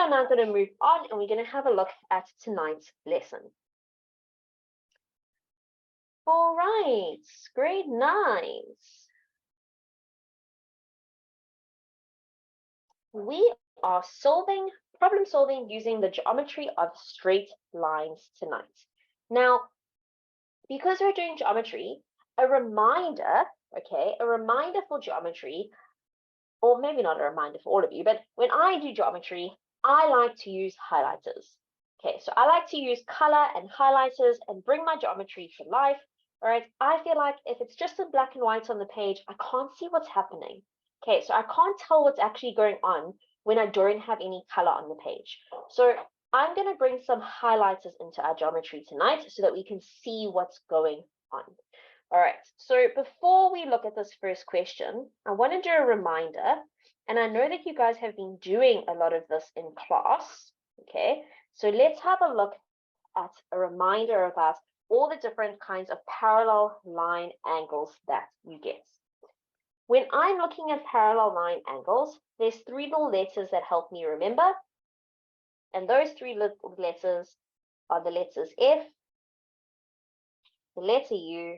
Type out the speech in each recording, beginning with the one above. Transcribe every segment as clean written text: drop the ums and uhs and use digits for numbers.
are now going to move on and we're going to have a look at tonight's lesson. All right, grade 9s. We are problem solving using the geometry of straight lines tonight. Now, because we're doing geometry, a reminder for geometry, or maybe not a reminder for all of you, but when I do geometry, I like to use highlighters. Okay, so I like to use color and highlighters and bring my geometry to life. All right, I feel like if it's just in black and white on the page, I can't see what's happening. Okay, so I can't tell what's actually going on when I don't have any color on the page. So I'm going to bring some highlighters into our geometry tonight so that we can see what's going on. All right, so before we look at this first question, I want to do a reminder, and I know that you guys have been doing a lot of this in class, okay? So let's have a look at a reminder about all the different kinds of parallel line angles that you get. When I'm looking at parallel line angles, there's 3 little letters that help me remember, and those 3 little letters are the letters F, the letter U,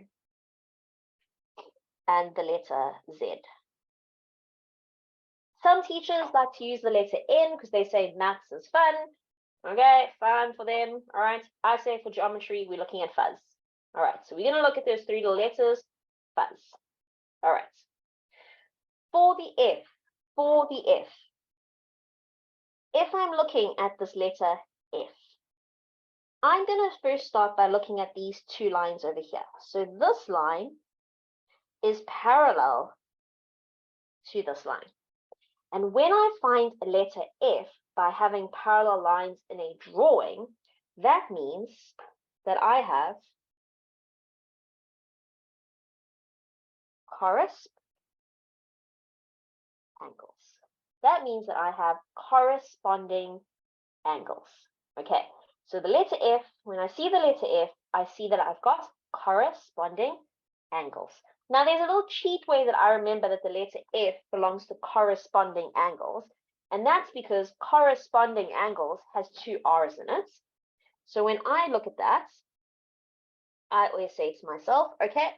and the letter Z. Some teachers like to use the letter N because they say maths is fun. Okay, fun for them. All right, I say for geometry, we're looking at fuzz. All right, so we're going to look at those 3 little letters, fuzz. All right. For the F, if I'm looking at this letter F, I'm going to first start by looking at these 2 lines over here. So this line is parallel to this line. And when I find a letter F by having parallel lines in a drawing, that means that I have corresponding angles. That means that I have corresponding angles. Okay, so the letter F, when I see the letter F, I see that I've got corresponding angles. Now, there's a little cheat way that I remember that the letter F belongs to corresponding angles, and that's because corresponding angles has 2 R's in it. So when I look at that, I always say to myself, okay,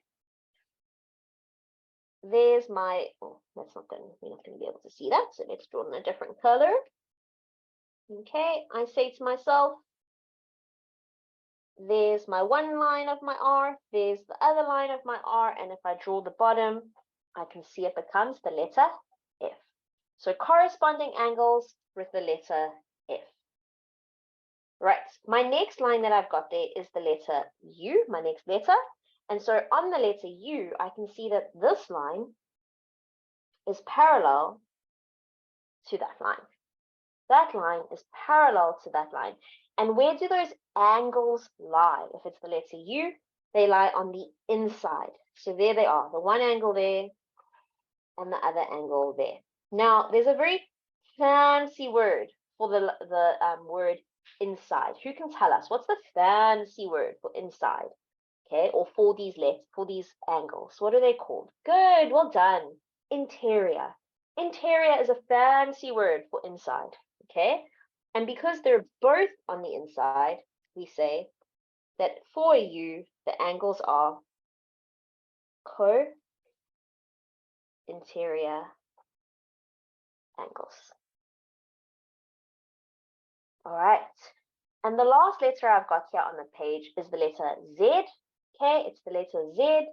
there's my, we're not going to be able to see that, so let's draw in a different color. Okay, I say to myself, there's my one line of my R, there's the other line of my R, and if I draw the bottom, I can see it becomes the letter F. So corresponding angles with the letter F. Right, my next line that I've got there is the letter U, my next letter. And so on the letter U, I can see that this line is parallel to that line. That line is parallel to that line. And where do those angles lie? If it's the letter U, they lie on the inside. So there they are, the one angle there and the other angle there. Now, there's a very fancy word for the word inside. Who can tell us? What's the fancy word for inside? Okay, or for these angles. What are they called? Good, well done. Interior. Interior is a fancy word for inside. Okay, and because they're both on the inside, we say that for you, the angles are co-interior angles. All right, and the last letter I've got here on the page is the letter Z. Okay, it's the letter Z.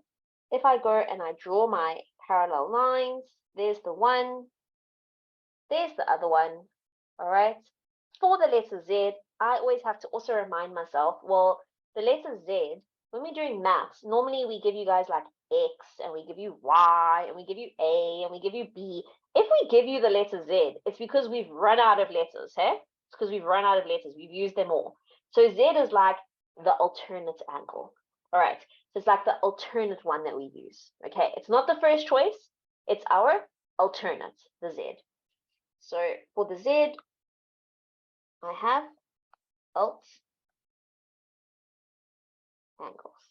If I go and I draw my parallel lines, there's the one, there's the other one. All right, for the letter Z, I always have to also remind myself, well, the letter Z, when we're doing maths, normally we give you guys like X, and we give you Y, and we give you A, and we give you B. If we give you the letter Z, it's because we've run out of letters, hey? It's because we've run out of letters. We've used them all. So Z is like the alternate angle. All right, so it's like the alternate one that we use. Okay, it's not the first choice. It's our alternate, the Z. So for the Z, I have alt angles.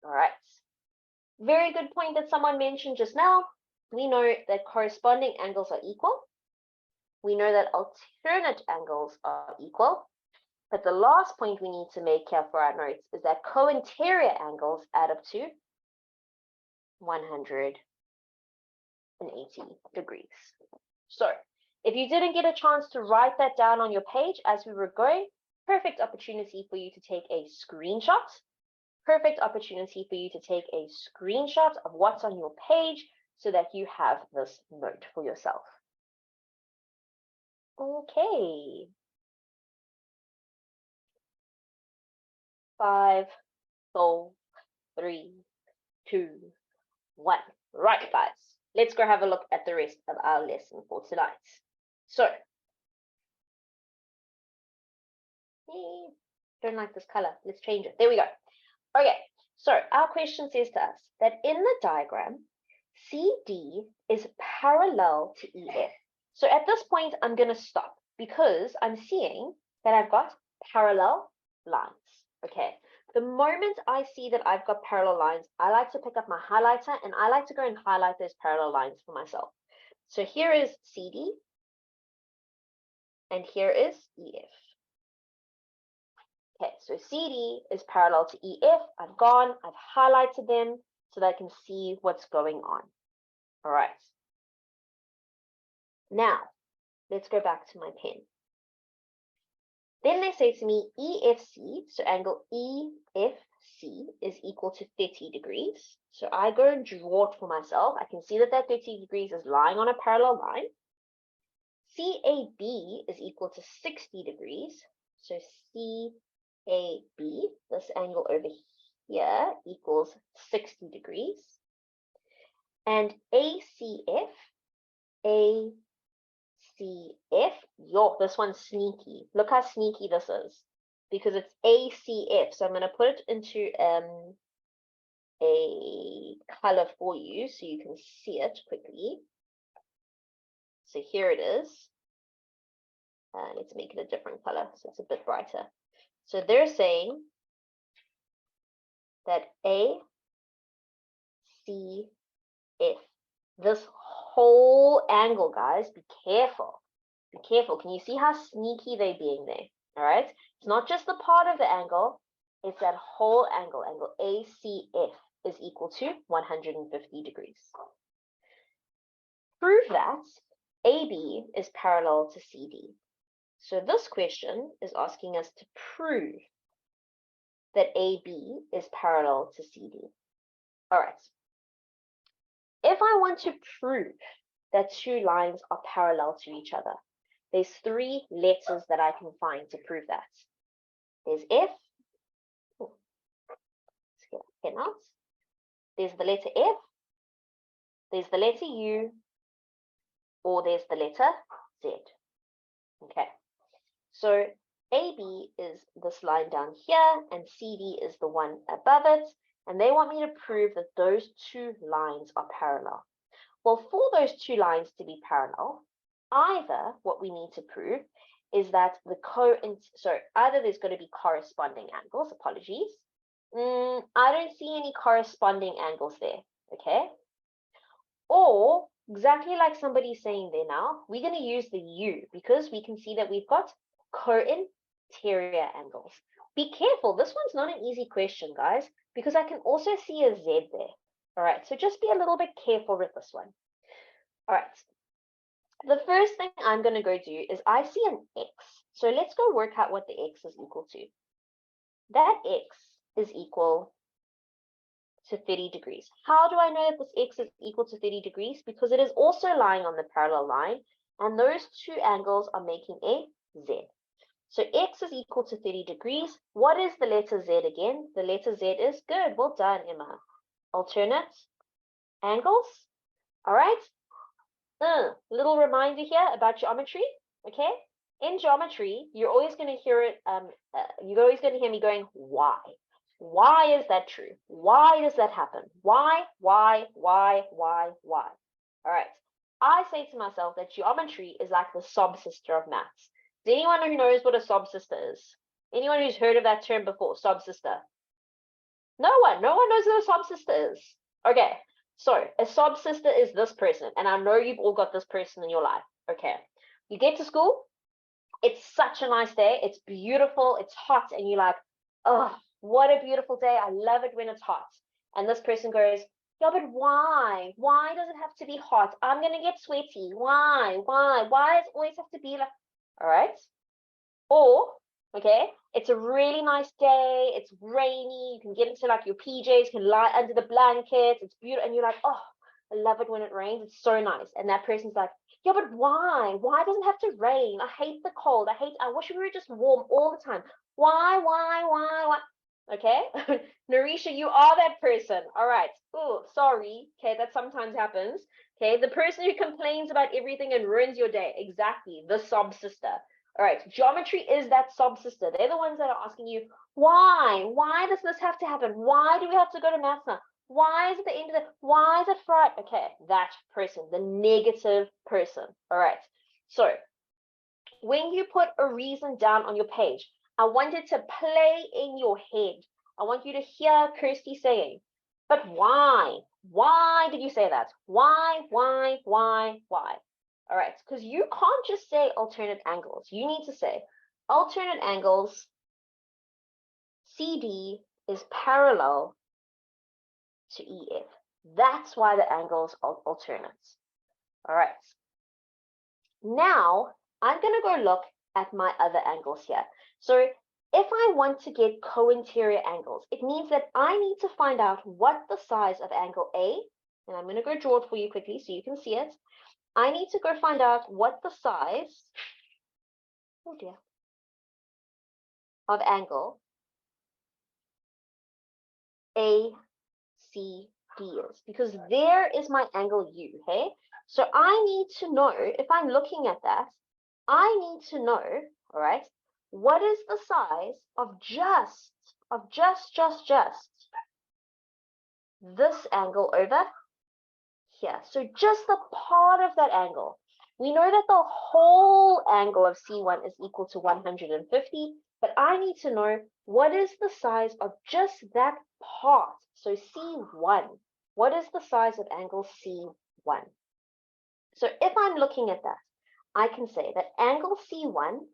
All right. Very good point that someone mentioned just now. We know that corresponding angles are equal we know that alternate angles are equal. But the last point we need to make here for our notes is that co-interior angles add up to 180 degrees. So if you didn't get a chance to write that down on your page as we were going, perfect opportunity for you to take a screenshot. Perfect opportunity for you to take a screenshot of what's on your page so that you have this note for yourself. Okay. 5, 4, 3, 2, 1. Right, guys. Let's go have a look at the rest of our lesson for tonight. So, don't like this color. Let's change it. There we go. Okay, so our question says to us that in the diagram, CD is parallel to EF. So at this point, I'm going to stop because I'm seeing that I've got parallel lines. Okay, the moment I see that I've got parallel lines, I like to pick up my highlighter and I like to go and highlight those parallel lines for myself. So here is CD and here is EF. Okay, so CD is parallel to EF. I've gone, I've highlighted them so that I can see what's going on. All right. Now, let's go back to my pen. Then they say to me EFC, so angle EFC is equal to 30 degrees. So I go and draw it for myself. I can see that that 30 degrees is lying on a parallel line. CAB is equal to 60 degrees. So CAB, this angle over here, equals 60 degrees. And ACF, yo, this one's sneaky. Look how sneaky this is because it's ACF. So I'm going to put it into a color for you so you can see it quickly. So here it is. Let's make it a different color so it's a bit brighter. So they're saying that ACF, this whole angle, guys, be careful. Be careful. Can you see how sneaky they're being there? All right. It's not just the part of the angle. It's that whole angle. Angle ACF is equal to 150 degrees. Prove that AB is parallel to CD. So this question is asking us to prove that AB is parallel to CD. All right. If I want to prove that two lines are parallel to each other, there's 3 letters that I can find to prove that. There's F. Let's get that pen out. There's the letter F. There's the letter U. Or there's the letter Z. Okay. So AB is this line down here, and CD is the one above it. And they want me to prove that those 2 lines are parallel. Well, for those 2 lines to be parallel, either what we need to prove is that either there's going to be corresponding angles, apologies. I don't see any corresponding angles there, okay? Or, exactly like somebody's saying there now, we're going to use the U because we can see that we've got co-interior angles. Be careful, this one's not an easy question, guys, because I can also see a Z there. All right, so just be a little bit careful with this one. All right, the first thing I'm going to go do is I see an X. So let's go work out what the X is equal to. That X is equal to 30 degrees. How do I know that this X is equal to 30 degrees? Because it is also lying on the parallel line, and those 2 angles are making a Z. So X is equal to 30 degrees. What is the letter Z again? The letter Z is good. Well done, Emma. Alternate angles. All right. Little reminder here about geometry. Okay. In geometry, you're always going to hear it. You're always going to hear me going, why? Why is that true? Why does that happen? Why? All right. I say to myself that geometry is like the sob sister of maths. Is anyone who knows what a sob sister is? Anyone who's heard of that term before, sob sister? No one knows what a sob sister is. Okay, so a sob sister is this person, and I know you've all got this person in your life. Okay, You get to school, it's such a nice day, it's beautiful, it's hot, and you're like, oh, what a beautiful day. I love it when it's hot. And this person goes, yeah, but why? Why does it have to be hot? I'm gonna get sweaty. Why? Why does it always have to be like, all right? Or, okay, it's a really nice day, it's rainy, you can get into like your PJs, you can lie under the blankets, it's beautiful, and you're like, oh, I love it when it rains, it's so nice. And that person's like, yeah, but why? Why does it have to rain? I hate the cold. I wish we were just warm all the time. Why? Okay, Narisha, you are that person. All right. Oh, sorry. Okay, that sometimes happens. Okay, the person who complains about everything and ruins your day. Exactly, the sob sister. All right, geometry is that sob sister. They're the ones that are asking you, why? Why does this have to happen? Why do we have to go to maths now? Why is it the end of the, why is it Friday? Okay, that person, the negative person. All right, so when you put a reason down on your page, I want it to play in your head. I want you to hear Kirsty saying, but why? Why did you say that? Why? All right, because you can't just say alternate angles. You need to say alternate angles CD is parallel to EF. That's why the angles are alternates. All right. Now, I'm going to go look at my other angles here. So if I want to get co-interior angles, it means that I need to find out what the size of angle A, and I'm going to go draw it for you quickly so you can see it. I need to go find out what the size, oh dear, of angle ACD is, because there is my angle U, okay? So I need to know, if I'm looking at that, I need to know, all right, what is the size of just this angle over here. So just the part of that angle. We know that the whole angle of C1 is equal to 150, but I need to know what is the size of just that part. So C1, what is the size of angle C1? So if I'm looking at that, I can say that angle C1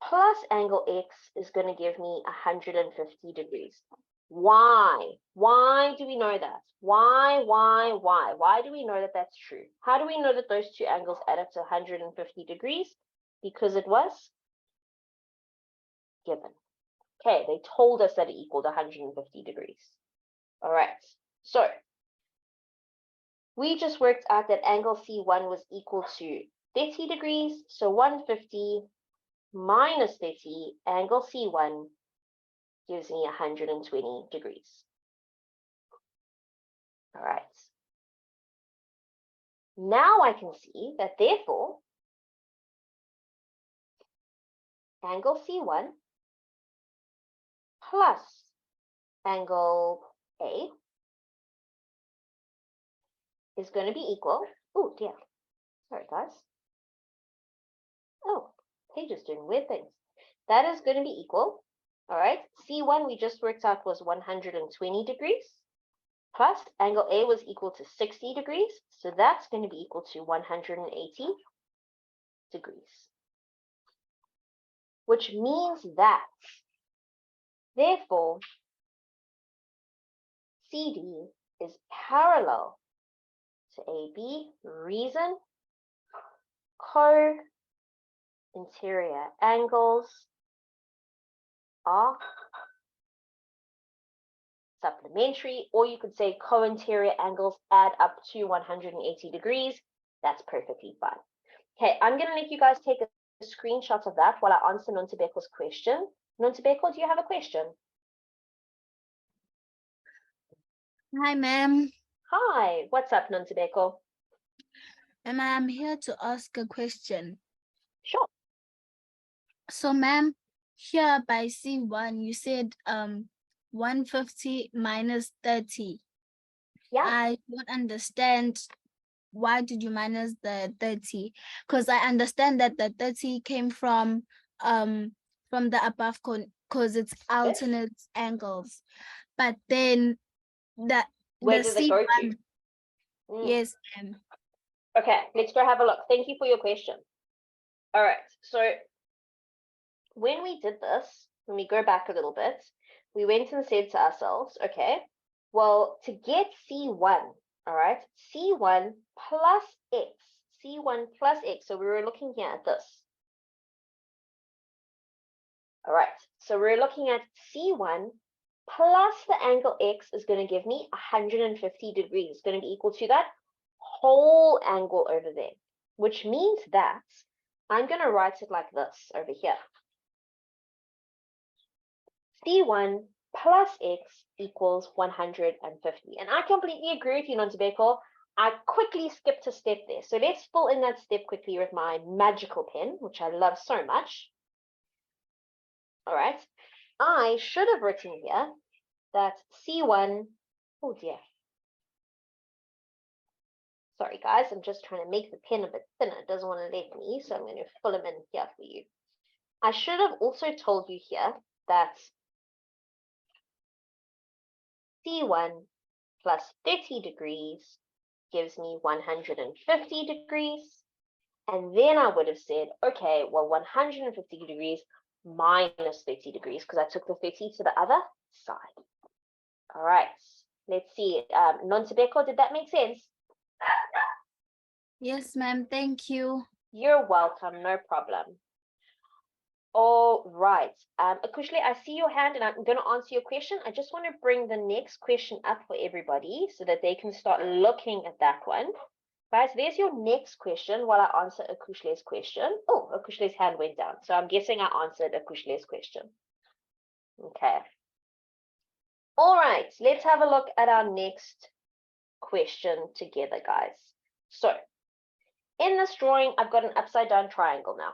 plus angle X is going to give me 150 degrees. Why? Why do we know that? Why? Why do we know that that's true? How do we know that those two angles add up to 150 degrees? Because it was given. Okay, they told us that it equaled 150 degrees. All right, so we just worked out that angle C1 was equal to 30 degrees. So 150 minus 30, angle C1 gives me 120 degrees. All right. Now I can see that therefore angle C1 plus angle A is going to be equal, oh dear, sorry guys. Oh, page is doing weird things. That is going to be equal, all right, C1 we just worked out was 120 degrees, plus angle A was equal to 60 degrees, so that's going to be equal to 180 degrees. Which means that, therefore, CD is parallel to AB. Reason, co-interior angles are supplementary, or you could say co-interior angles add up to 180 degrees. That's perfectly fine. Okay, I'm going to let you guys take a screenshot of that while I answer Nontebeko's question. Nontebeko, do you have a question? Hi, ma'am. Hi, what's up, Nontebeko? I'm here to ask a question. Sure. So, ma'am, here by C1, you said 150 minus 30. Yeah. I don't understand why did you minus the 30? Because I understand that the 30 came from the above because it's alternate angles. But then the Where does it go to? C1, yes, ma'am. Okay, let's go have a look. Thank you for your question. All right, so when we did this, when we go back a little bit, we went and said to ourselves, okay, well, to get C1, all right, C1 plus X, C1 plus X, so we were looking here at this. All right, so we're looking at C1 plus the angle X is going to give me 150 degrees. It's going to be equal to that whole angle over there, which means that I'm going to write it like this over here. C1 plus X equals 150. And I completely agree with you, Nontobeko. I quickly skipped a step there. So let's fill in that step quickly with my magical pen, which I love so much. All right. I should have written here that C1, oh dear. Sorry, guys, I'm just trying to make the pen a bit thinner. It doesn't want to let me, so I'm going to fill them in here for you. I should have also told you here that C1 plus 30 degrees gives me 150 degrees. And then I would have said, okay, well, 150 degrees minus 30 degrees, because I took the 30 to the other side. All right, let's see. Nontobeko, did that make sense? Yes, ma'am. Thank you. You're welcome, no problem. All right. Akushle, I see your hand and I'm going to answer your question. I just want to bring the next question up for everybody so that they can start looking at that one. Guys, there's your next question while I answer Akushle's question. Oh, Akushle's hand went down. So I'm guessing I answered Akushle's question. Okay. All right, let's have a look at our next question together, guys. So in this drawing, I've got an upside down triangle now.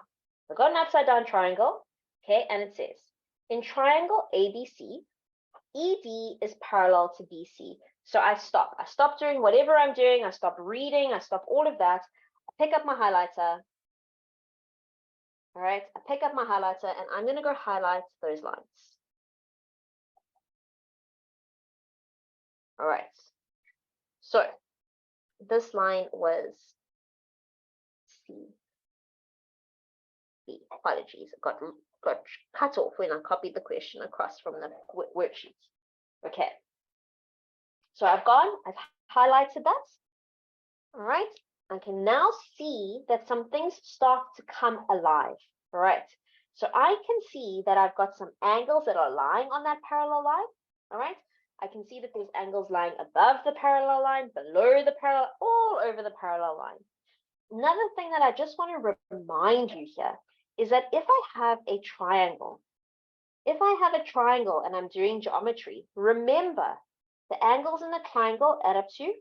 I've got an upside down triangle, okay, and it says, in triangle ABC, ED is parallel to BC. So I stop. I stop doing whatever I'm doing. I stop reading. I stop all of that. I pick up my highlighter. All right, I pick up my highlighter and I'm going to go highlight those lines. All right, so this line was C. Apologies, it got cut off when I copied the question across from the worksheet. Okay, so I've highlighted that. All right, I can now see that some things start to come alive. All right, so I can see that I've got some angles that are lying on that parallel line. All right, I can see that there's angles lying above the parallel line, below the parallel, all over the parallel line. Another thing that I just want to remind you here is that if I have a triangle and I'm doing geometry, remember the angles in the triangle add up to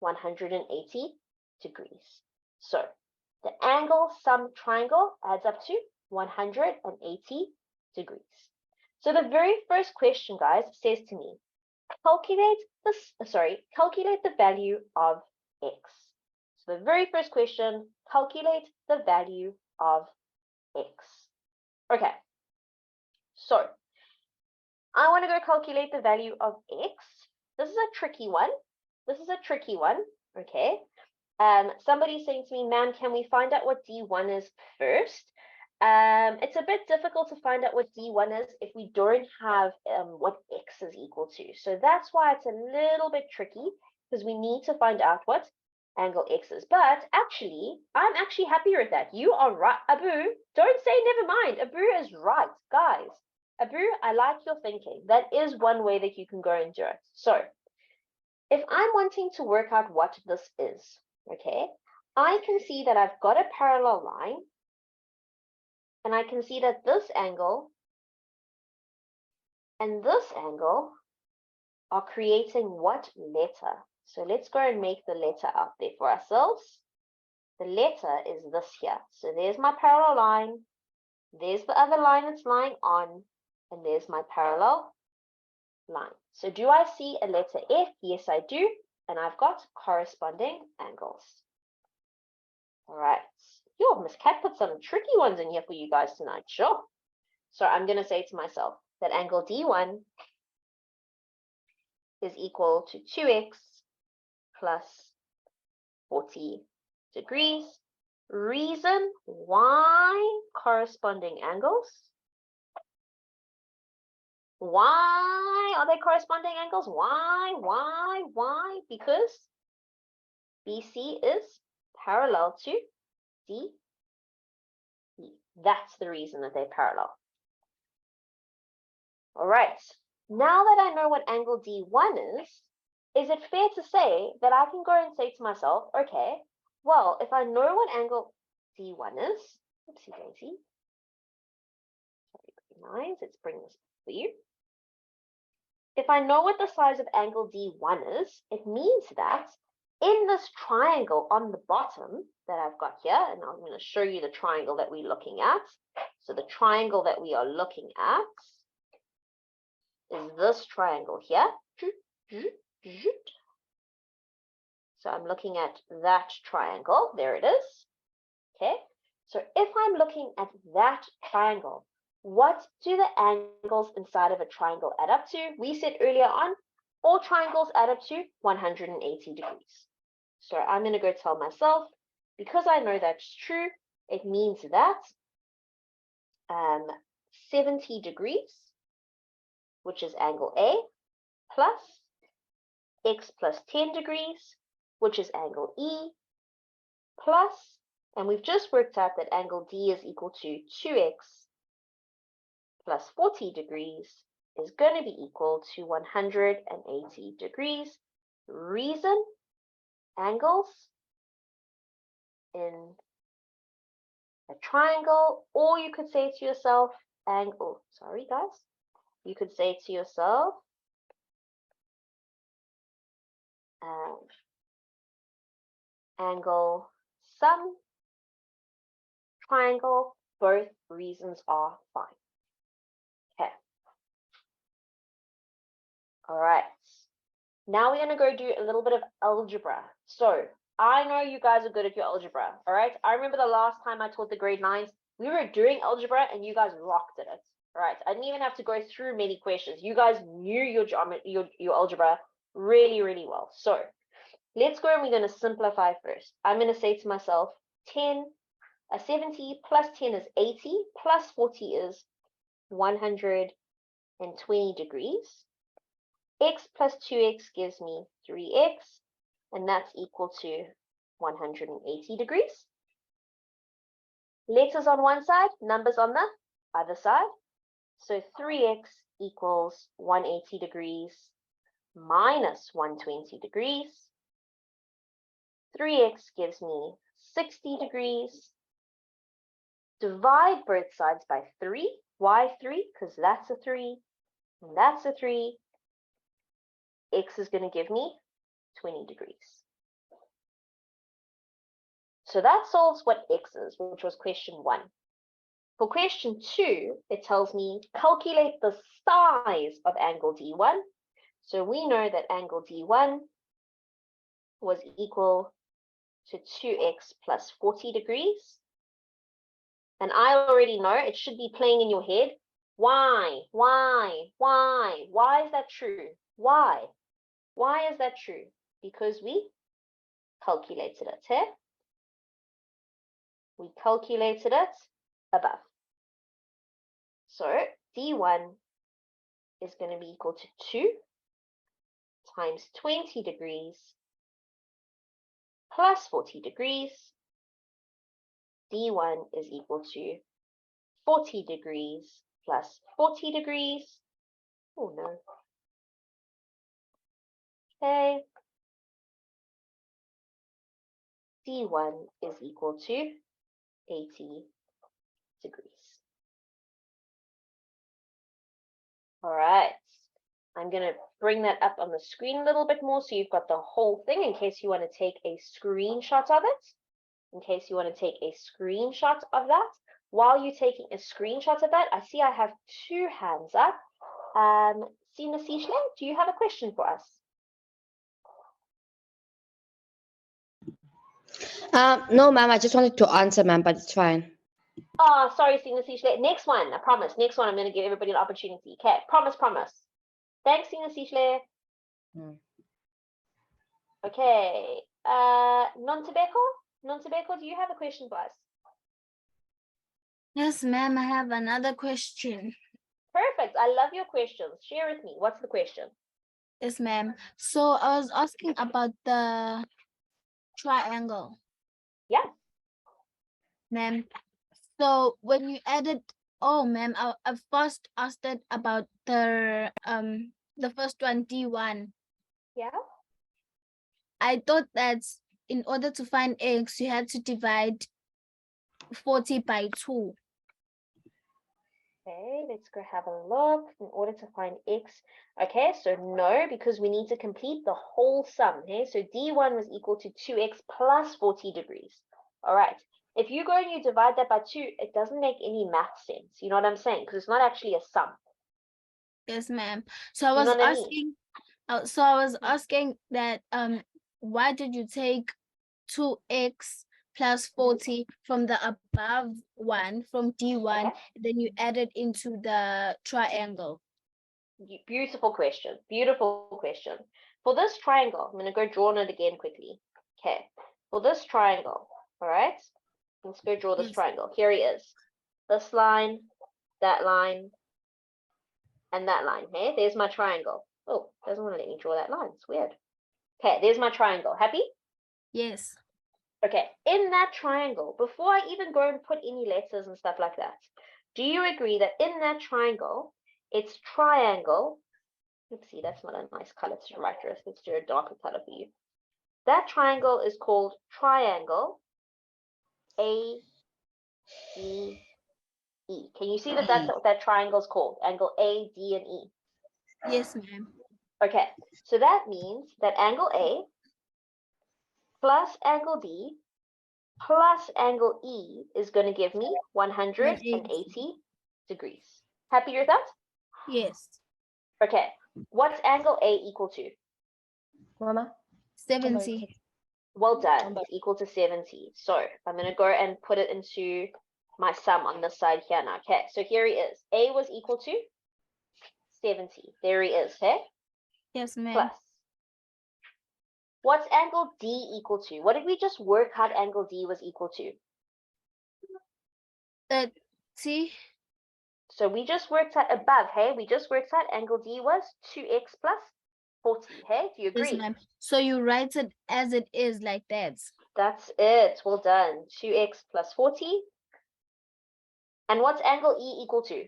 180 degrees. So the angle sum triangle adds up to 180 degrees. So the very first question, guys, says to me, calculate the value of X. So the very first question, calculate the value of X. Okay, so I want to go calculate the value of X. This is a tricky one. Okay. Somebody's saying to me, ma'am, can we find out what D1 is first? It's a bit difficult to find out what D1 is if we don't have what X is equal to. So that's why it's a little bit tricky, because we need to find out what angle X is. But actually, I'm actually happier with that. You are right. Abu, don't say never mind. Abu is right, guys. Abu, I like your thinking. That is one way that you can go and do it. So if I'm wanting to work out what this is, okay, I can see that I've got a parallel line, and I can see that this angle and this angle are creating what letter? So let's go and make the letter out there for ourselves. The letter is this here. So there's my parallel line, there's the other line it's lying on, and there's my parallel line. So do I see a letter F? Yes, I do. And I've got corresponding angles. All right. Yo, Miss Cat put some tricky ones in here for you guys tonight. Sure. So I'm going to say to myself that angle D1 is equal to 2x plus 40 degrees. Reason why corresponding angles. Why are they corresponding angles? Why? Because BC is parallel to DE. That's the reason that they're parallel. All right. Now that I know what angle D1 is it fair to say that I can go and say to myself, okay, well, if I know what angle D1 is, oopsie daisy, sorry, let's bring this for you. If I know what the size of angle D1 is, it means that in this triangle on the bottom that I've got here, and I'm going to show you the triangle that we're looking at. So the triangle that we are looking at is this triangle here. So I'm looking at that triangle. There it is. Okay. So if I'm looking at that triangle, what do the angles inside of a triangle add up to? We said earlier on, all triangles add up to 180 degrees. So I'm going to go tell myself, because I know that's true, it means that 70 degrees, which is angle A, plus x plus 10 degrees, which is angle E, plus, and we've just worked out that angle D is equal to 2x plus 40 degrees is going to be equal to 180 degrees. Reason, angles in a triangle, or you could say to yourself, angle, sorry guys, you could say to yourself, angle sum, triangle, both reasons are fine. Okay. All right. Now we're going to go do a little bit of algebra. So I know you guys are good at your algebra. All right. I remember the last time I taught the grade 9s, we were doing algebra and you guys rocked at it. All right. I didn't even have to go through many questions. You guys knew your algebra really, really well. So let's go and we're going to simplify first. I'm going to say to myself, 70 plus 10 is 80, plus 40 is 120 degrees. X plus 2x gives me 3x, and that's equal to 180 degrees. Letters on one side, numbers on the other side. So 3x equals 180 degrees minus 120 degrees. 3x gives me 60 degrees. Divide both sides by 3. Why 3? Because that's a 3, and that's a 3. X is going to give me 20 degrees. So that solves what X is, which was question 1. For question 2, it tells me calculate the size of angle D1. So we know that angle D1 was equal to 2x plus 40 degrees. And I already know it should be playing in your head. Why? Why is that true? Why? Why is that true? Because we calculated it here. We calculated it above. So D1 is going to be equal to 2 times 20 degrees plus 40 degrees. D1 is equal to 40 degrees plus 40 degrees. Oh no. Okay. D1 is equal to 80 degrees. All right. I'm going to bring that up on the screen a little bit more so you've got the whole thing in case you want to take a screenshot of it. In case you want to take a screenshot of that. While you're taking a screenshot of that, I see I have 2 hands up. Sina Sishle, do you have a question for us? No, ma'am, I just wanted to answer, ma'am, but it's fine. Oh, sorry, Sina Sishle. Next one, I promise. Next one, I'm going to give everybody an opportunity. Okay, promise. Thanks, Sina Sishle. Okay, Nontebeko, Nontebeko, do you have a question for us? Yes, ma'am, I have another question. Perfect. I love your questions. Share with me. What's the question? Yes, ma'am. So I was asking about the triangle, Yeah. ma'am. So when you added, oh, ma'am, I first asked it about the first one, D1. Yeah. I thought that in order to find x, you had to divide 40 by 2. Okay, let's go have a look in order to find x. Okay, so no, because we need to complete the whole sum. Okay, so d1 was equal to 2x plus 40 degrees. All right, if you go and you divide that by 2, it doesn't make any math sense. You know what I'm saying? Because it's not actually a sum. Yes, ma'am. So I You know was what I mean? asking, so I was asking that why did you take 2x plus 40 from the above one, from D1, Okay. then you add it into the triangle? Beautiful question. Beautiful question. For this triangle, I'm going to go draw on it again quickly. Okay. For this triangle, all right? Let's go draw this Yes. triangle. Here he is. This line, that line, and that line. Hey, there's my triangle. Oh, doesn't want to let me draw that line. It's weird. Okay, there's my triangle. Happy? Yes. Okay, in that triangle, before I even go and put any letters and stuff like that, do you agree that in that triangle, it's triangle? Let's see, that's not a nice color to write with. Let's do a darker color for you. That triangle is called triangle A, D, E. Can you see that that's what that triangle is called? Angle A, D, and E. Yes, ma'am. Okay, so that means that angle A plus angle D plus angle E is going to give me 180 degrees. Happy with that? Yes. Okay, what's angle A equal to? Mama. 70. Well done, it's equal to 70. So I'm going to go and put it into my sum on this side here now. Okay, so here he is. A was equal to 70. There he is, okay? Yes, ma'am. Plus. What's angle D equal to? What did we just work out angle D was equal to? 30. So we just worked out above, hey? We just worked out angle D was 2x plus 40, hey? Do you Yes, agree? ma'am. So you write it as it is, like that. That's it. Well done. 2x plus 40. And what's angle E equal to?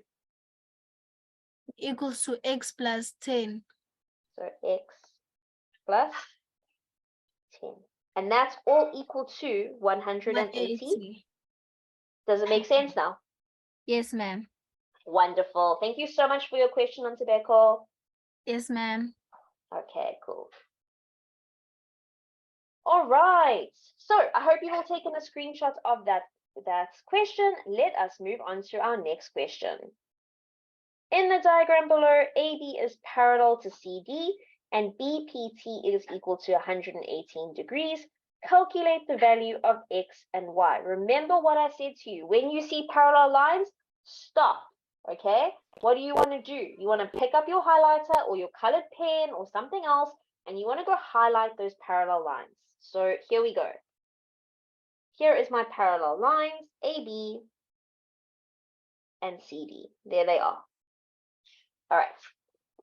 Equals to x plus 10. So x plus 10. And that's all equal to 180. 180. Does it make sense now? Yes, ma'am. Wonderful. Thank you so much for your question, Nontebeko. Yes, ma'am. Okay, cool. All right. So I hope you've all taken a screenshot of that question. Let us move on to our next question. In the diagram below, AB is parallel to CD and BPT is equal to 118 degrees. Calculate the value of X and Y. Remember what I said to you. When you see parallel lines, stop. Okay? What do you want to do? You want to pick up your highlighter or your colored pen or something else, and you want to go highlight those parallel lines. So here we go. Here is my parallel lines, AB and CD. There they are. All right.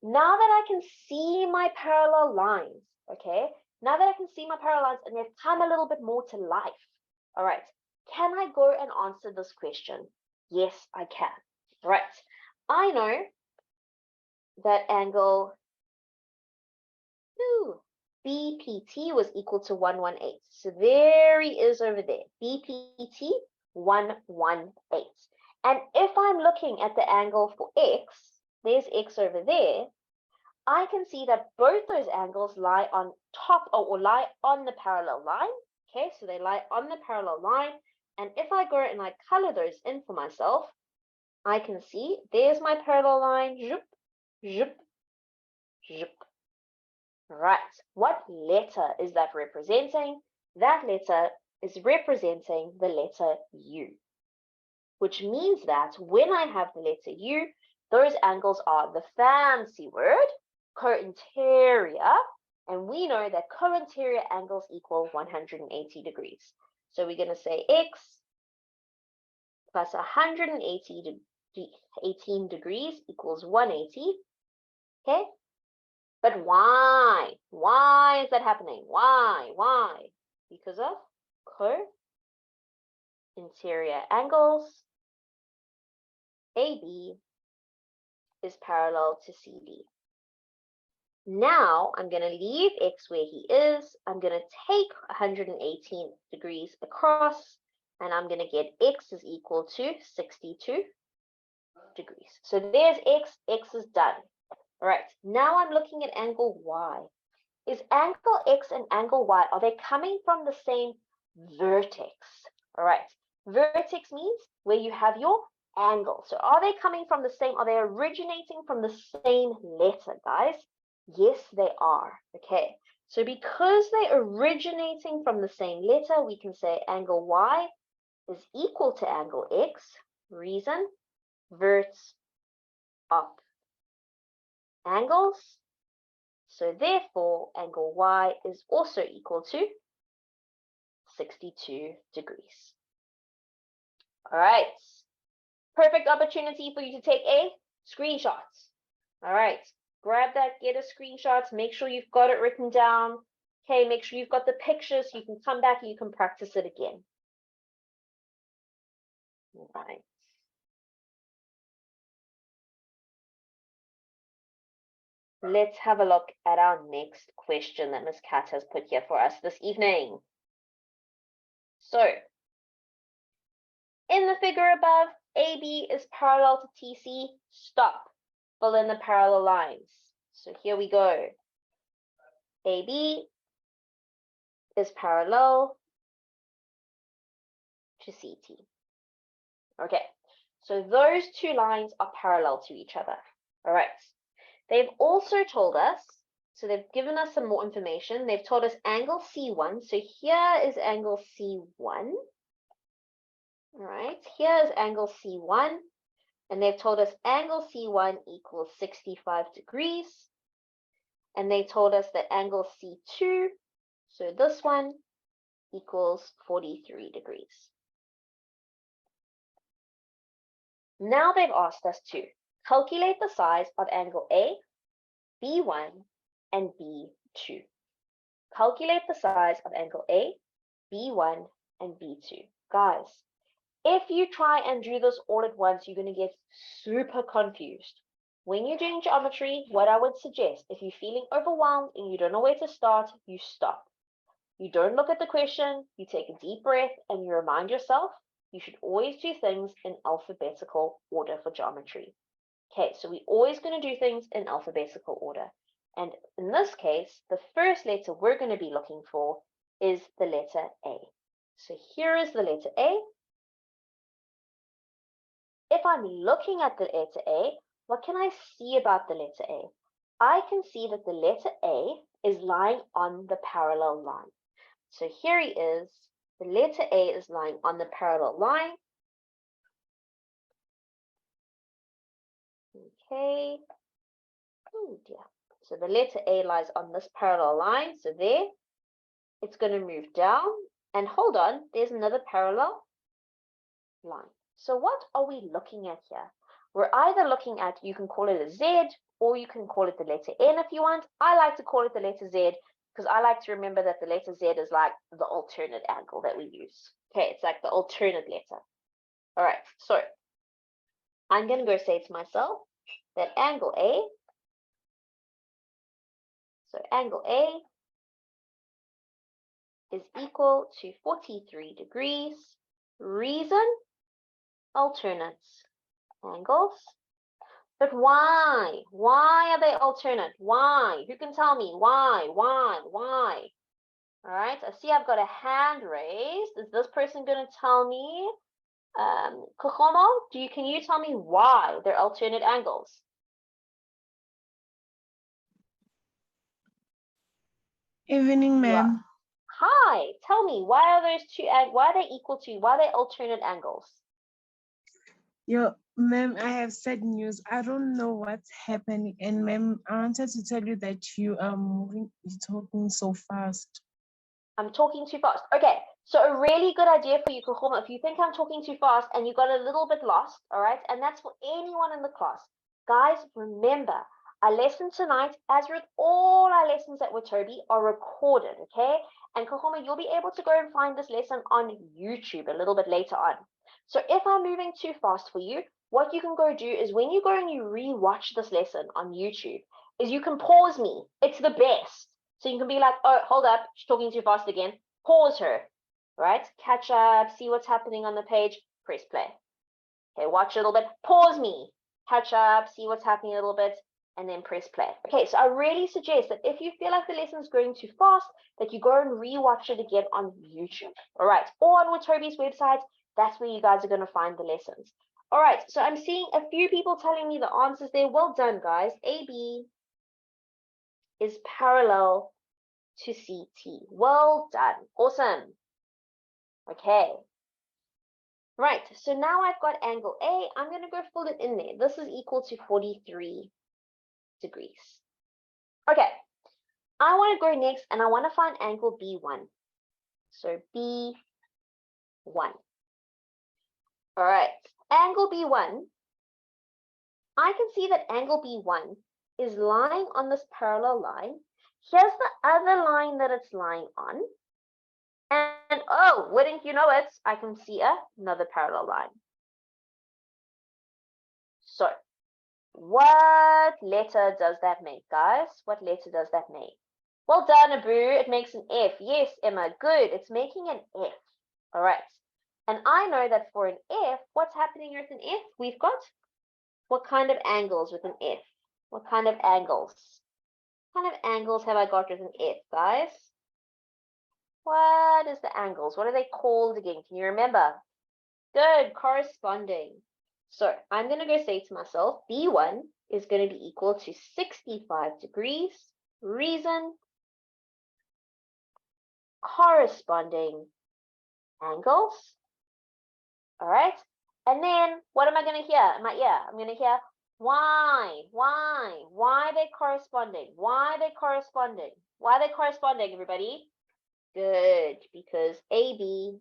Now that I can see my parallel lines, okay? Now that I can see my parallel lines and they've come a little bit more to life, all right, can I go and answer this question? Yes, I can. All right. I know that angle BPT was equal to 118. So there he is over there, BPT 118. And if I'm looking at the angle for X, there's X over there, I can see that both those angles lie on top or lie on the parallel line. Okay, so they lie on the parallel line. And if I go and I color those in for myself, I can see there's my parallel line. Zhup, zhup, zhup. Right, what letter is that representing? That letter is representing the letter U, which means that when I have the letter U, those angles are the fancy word, co-interior, and we know that co-interior angles equal 180 degrees. So we're going to say x plus 118 degrees equals 180. Okay? But why? Why is that happening? Why? Because of co-interior angles. AB is parallel to CD. Now I'm going to leave x where he is. I'm going to take 118 degrees across, and I'm going to get x is equal to 62 degrees. So there's x is done. All right, now I'm looking at angle y. Is angle x and angle y, are they coming from the same vertex? All right, vertex means where you have your angle. So are they coming from the same, are they originating from the same letter, guys? Yes, they are. Okay, so because they're originating from the same letter, we can say angle y is equal to angle x. Reason, verts up angles. So therefore, angle y is also equal to 62 degrees. All right. Perfect opportunity for you to take a screenshot. All right. Grab that, get a screenshot, make sure you've got it written down. Okay, make sure you've got the picture so you can come back and you can practice it again. All right. Let's have a look at our next question that Ms. Kat has put here for us this evening. So, in the figure above, AB is parallel to TC. Stop. Fill in the parallel lines. So here we go. AB is parallel to CT. Okay, so those two lines are parallel to each other. All right. They've also told us, so they've given us some more information. They've told us angle C1. So here is angle C1. All right, here is angle C1. And they've told us angle C1 equals 65 degrees. And they told us that angle C2, so this one, equals 43 degrees. Now they've asked us to calculate the size of angle A, B1, and B2. Calculate the size of angle A, B1, and B2. Guys, if you try and do this all at once, you're going to get super confused. When you're doing geometry, what I would suggest, if you're feeling overwhelmed and you don't know where to start, you stop. You don't look at the question, you take a deep breath, and you remind yourself you should always do things in alphabetical order for geometry. Okay, so we're always going to do things in alphabetical order. And in this case, the first letter we're going to be looking for is the letter A. So here is the letter A. If I'm looking at the letter A, what can I see about the letter A? I can see that the letter A is lying on the parallel line. So here he is. The letter A is lying on the parallel line. Okay. Oh dear. So the letter A lies on this parallel line. So there, it's going to move down. And hold on, there's another parallel line. So what are we looking at here? We're either looking at, you can call it a Z, or you can call it the letter N if you want. I like to call it the letter Z because I like to remember that the letter Z is like the alternate angle that we use. Okay, it's like the alternate letter. All right, so I'm going to go say to myself that angle A, so angle A is equal to 43 degrees. Reason, alternates angles. But why? Why are they alternate? Why? Who can tell me? Why? All right, I see I've got a hand raised. Is this person going to tell me? Kokomo, can you tell me why they're alternate angles? Evening, ma'am. Hi, tell me, why are those two, why are they equal to, why are they alternate angles? Ma'am, I have sad news. I don't know what's happening. And ma'am, I wanted to tell you that you are moving, you're talking so fast. I'm talking too fast. Okay, So a really good idea for you, Kuchoma, if you think I'm talking too fast and you got a little bit lost, all right, and that's for anyone in the class. Guys, remember, our lesson tonight, as with all our lessons at Watobe, are recorded, okay? And Kuchoma, you'll be able to go and find this lesson on YouTube a little bit later on. So if I'm moving too fast for you, what you can go do is when you go and you re-watch this lesson on YouTube, is you can pause me. It's the best. So you can be like, oh, hold up, she's talking too fast again. Pause her, right? Catch up, see what's happening on the page, press play. Okay, watch a little bit, pause me, catch up, see what's happening a little bit, and then press play. Okay, so I really suggest that if you feel like the lesson's going too fast, that you go and re-watch it again on YouTube, all right? Or on Watobe's website, that's where you guys are gonna find the lessons. All right, so I'm seeing a few people telling me the answers there. Well done, guys. AB is parallel to CT. Well done. Awesome. Okay. Right, so now I've got angle A. I'm going to go fill it in there. This is equal to 43 degrees. Okay, I want to go next and I want to find angle B1. So B1. All right, angle B1. I can see that angle B1 is lying on this parallel line. Here's the other line that it's lying on. And oh, wouldn't you know it, I can see another parallel line. So what letter does that make, guys? What letter does that make? Well done, Abu. It makes an F. Yes, Emma, good. It's making an F. All right. And I know that for an F, what's happening with an F? We've got what kind of angles with an F? What kind of angles? What kind of angles have I got with an F, guys? What is the angles? What are they called again? Can you remember? Good, corresponding. So I'm going to go say to myself, B1 is going to be equal to 65 degrees. Reason, corresponding angles. All right. And then what am I going to hear in my ear? I'm going to hear why are they corresponding? Why are they corresponding? Why are they corresponding, everybody? Good, because AB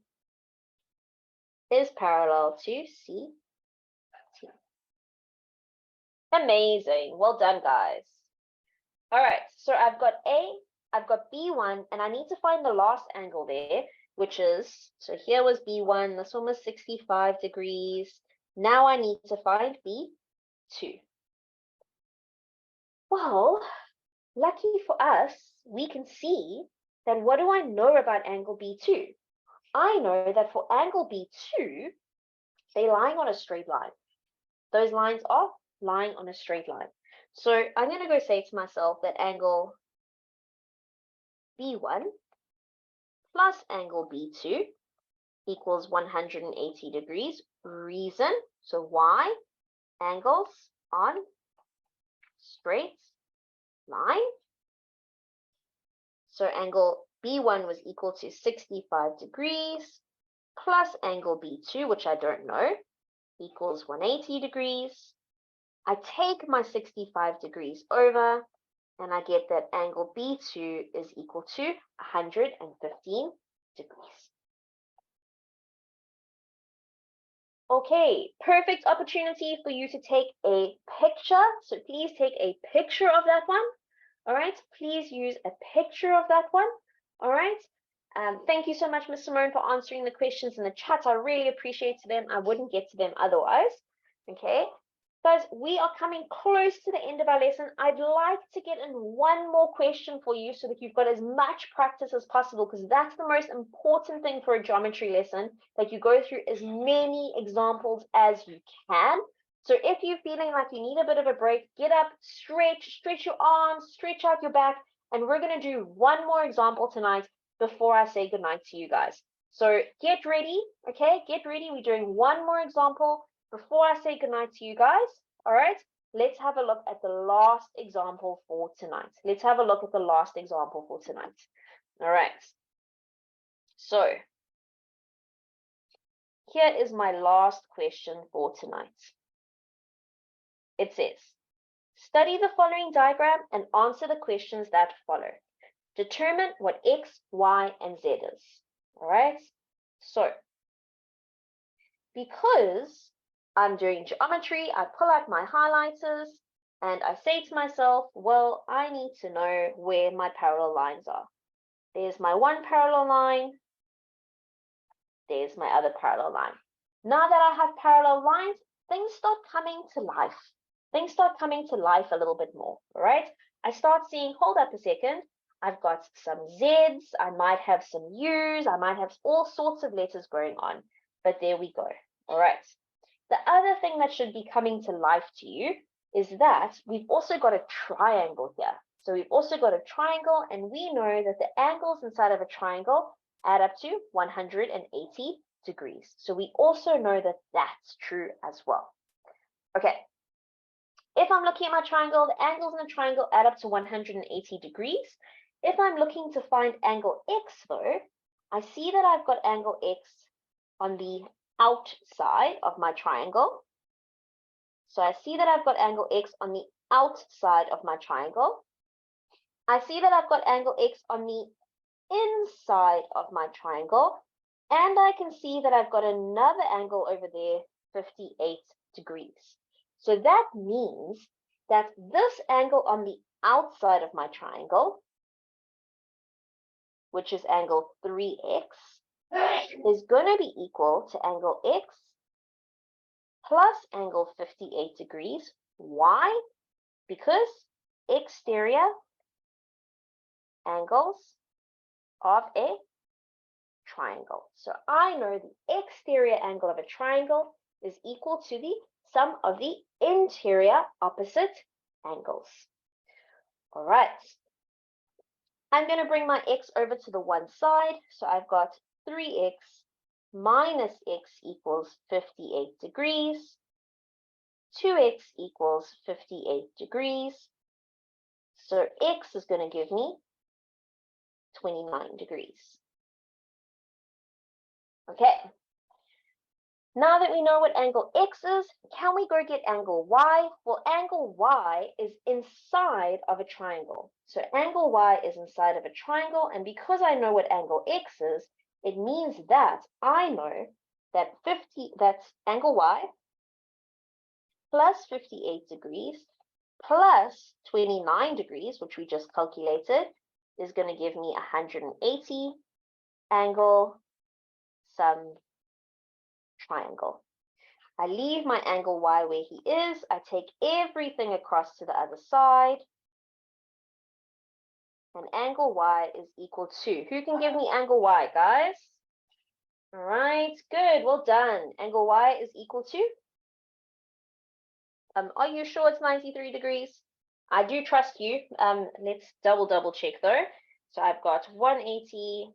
is parallel to CT. Amazing. Well done, guys. All right, so I've got A, I've got B1, and I need to find the last angle there, which is, so here was B1, this one was 65 degrees. Now I need to find B2. Well, lucky for us, we can see that what do I know about angle B2? I know that for angle B2, they're lying on a straight line. Those lines are lying on a straight line. So I'm going to go say to myself that angle B1 plus angle B2 equals 180 degrees. Reason, so why? Angles on straight line. So angle B1 was equal to 65 degrees plus angle B2, which I don't know, equals 180 degrees. I take my 65 degrees over and I get that angle B2 is equal to 115 degrees. Okay, perfect opportunity for you to take a picture. So please take a picture of that one. All right, please use a picture of that one. All right. Thank you so much, Ms. Simone, for answering the questions in the chat. I really appreciate them. I wouldn't get to them otherwise. Okay. Guys, we are coming close to the end of our lesson. I'd like to get in one more question for you so that you've got as much practice as possible, because that's the most important thing for a geometry lesson, that you go through as many examples as you can. So if you're feeling like you need a bit of a break, get up, stretch your arms, stretch out your back, and we're going to do one more example tonight before I say goodnight to you guys. So get ready, okay? Get ready. We're doing one more example before I say goodnight to you guys. All right, let's have a look at the last example for tonight. Let's have a look at the last example for tonight. All right, so here is my last question for tonight. It says, study the following diagram and answer the questions that follow. Determine what X, Y, and Z is. All right, So, because I'm doing geometry, I pull out my highlighters and I say to myself, well, I need to know where my parallel lines are. There's my one parallel line. There's my other parallel line. Now that I have parallel lines, things start coming to life. Things start coming to life a little bit more, all right? I start seeing, hold up a second, I've got some Z's, I might have some U's, I might have all sorts of letters going on, but there we go, all right? The other thing that should be coming to life to you is that we've also got a triangle here. So we've also got a triangle, and we know that the angles inside of a triangle add up to 180 degrees. So we also know that that's true as well. Okay. If I'm looking at my triangle, the angles in the triangle add up to 180 degrees. If I'm looking to find angle X though, I see that I've got angle X on the outside of my triangle. So I see that I've got angle X on the outside of my triangle. I see that I've got angle X on the inside of my triangle. And I can see that I've got another angle over there, 58 degrees. So that means that this angle on the outside of my triangle, which is angle 3x, is going to be equal to angle X plus angle 58 degrees. Why? Because exterior angles of a triangle. So I know the exterior angle of a triangle is equal to the sum of the interior opposite angles. All right. I'm going to bring my x over to the one side. So I've got 3x minus x equals 58 degrees. 2x equals 58 degrees. So x is going to give me 29 degrees. Okay. Now that we know what angle X is, can we go get angle Y? Well, angle Y is inside of a triangle. So angle Y is inside of a triangle, and because I know what angle X is, it means that I know that that's angle Y plus 58 degrees plus 29 degrees, which we just calculated, is going to give me 180 angle sum triangle. I leave my angle Y where he is. I take everything across to the other side. And angle Y is equal to, who can give me angle Y, guys? All right, good, well done. Angle Y is equal to, are you sure it's 93 degrees? I do trust you. Let's double check though. So I've got 180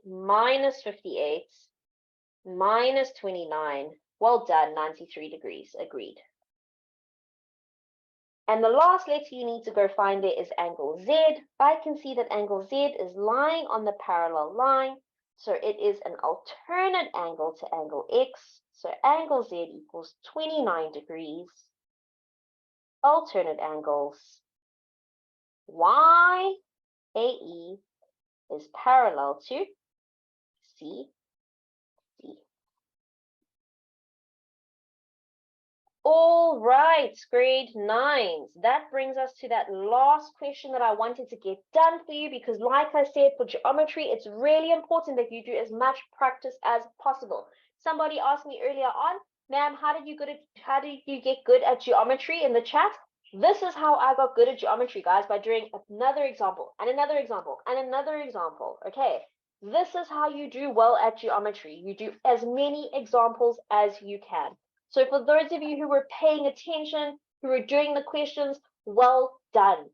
minus 58 minus 29. Well done, 93 degrees, agreed. And the last letter you need to go find there is angle Z. I can see that angle Z is lying on the parallel line, so it is an alternate angle to angle X. So angle Z equals 29 degrees. Alternate angles. YAE is parallel to CC. All right, grade 9s. That brings us to that last question that I wanted to get done for you, because like I said, for geometry, it's really important that you do as much practice as possible. Somebody asked me earlier on, ma'am, how did you get good at geometry in the chat? This is how I got good at geometry, guys, by doing another example and another example and another example. Okay, this is how you do well at geometry. You do as many examples as you can. So for those of you who were paying attention, who were doing the questions, well done.